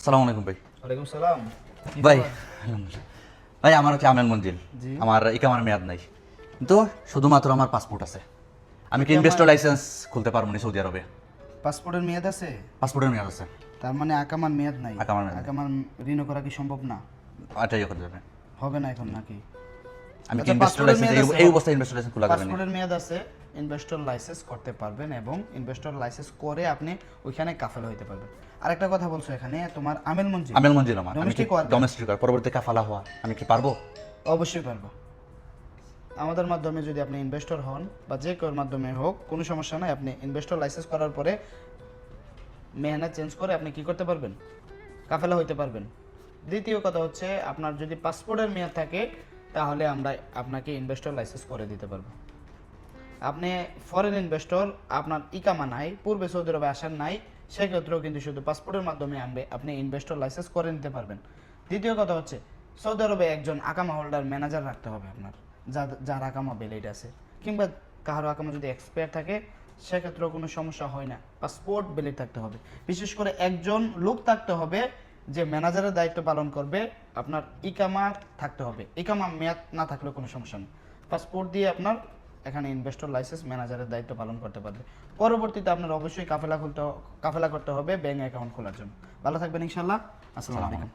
আসসালামু আলাইকুম ভাই। ওয়ালাইকুম সালাম। ভাই ভাই আমার হচ্ছে আমেল মঞ্জিল। জি। আমার ইকামার মেয়াদ নাই, কিন্তু শুধুমাত্র আমার পাসপোর্ট আছে। আমি কি ইকামা- ইনভেস্টর লাইসেন্স খুলতে পারবো না সৌদি আরবে? পাসপোর্টের মেয়াদ আছে, পাসপোর্টের মেয়াদ আছে। তার মানে আকামার মেয়াদ নাই। আকামার মেয়াদ নাই। আকামার রিনিউ করা কি সম্ভব না? এটাই করতে যাবে। হবে না এখন নাকি? আমি কি আচ্ছা, ইনভেস্টর পাসপোর্টের লাইসেন্স মেয়াদ আছে, এই অবস্থায় ইনভেস্টর লাইসেন্স খোলা যাবে না? পাসপোর্টের মেয়াদ আছে, ইনভেস্টর লাইসেন্স করতে পারবেন এবং ইনভেস্টর লাইসেন্স করে আপনি ওইখানে কাফেলা হইতে পারবেন। আরেকটা কথা বলছো, এখানে তোমার আমেল মঞ্জিল আমেল মঞ্জিল আমার, আমি কি ডোমেস্টিক ওয়ার্কার। ডোমেস্টিক পরবর্তী কাফালা হওয়া আমি কি পারবো? অবশ্যই পারবো। আমাদের মাধ্যমে যদি আপনি ইনভেস্টর হন বা যে কেউর মাধ্যমে হোক, কোনো সমস্যা নাই। আপনি ইনভেস্টর লাইসেন্স করার পরে মেহনা চেঞ্জ করে আপনি কি করতে পারবেন? কাফেলা হইতে পারবেন। দ্বিতীয় কথা হচ্ছে, আপনার যদি পাসপোর্টের মেয়াদ থাকে তাহলে আমরা আপনাকে ইনভেস্টর লাইসেন্স করে দিতে পারবো। আপনি ফরেন ইনভেস্টর, আপনার ইকামা নাই, পূর্বে সৌদি আরবে আসার নাই, সেক্ষেত্রেও কিন্তু শুধু পাসপোর্টের মাধ্যমে আনবে আপনি ইনভেস্টর লাইসেন্স করে নিতে পারবেন। দ্বিতীয় কথা হচ্ছে, সৌদি আরবে একজন আকামা হোল্ডার ম্যানেজার রাখতে হবে আপনার, যার আকামা ভ্যালিড আছে, কিংবা কারো আকামা যদি এক্সপায়ার থাকে সেক্ষেত্রেও কোনো সমস্যা হয় না। পাসপোর্ট ভ্যালিড থাকতে হবে। বিশেষ করে একজন লোক থাকতে হবে যে ম্যানেজারের দায়িত্ব পালন করবে। আপনার ইকামা থাকতে হবে, ইকামা মেয়াদ না থাকলেও কোনো সমস্যা নেই। পাসপোর্ট দিয়ে আপনার এখানে ইনভেস্টর লাইসেন্স ম্যানেজারের দায়িত্ব পালন করতে পারবে। পরবর্তীতে আপনার অবশ্যই কাফেলা করতে হবে ব্যাংক অ্যাকাউন্ট খোলার জন্য। ভালো থাকবেন ইনশাল্লাহ। আসসালামু আলাইকুম।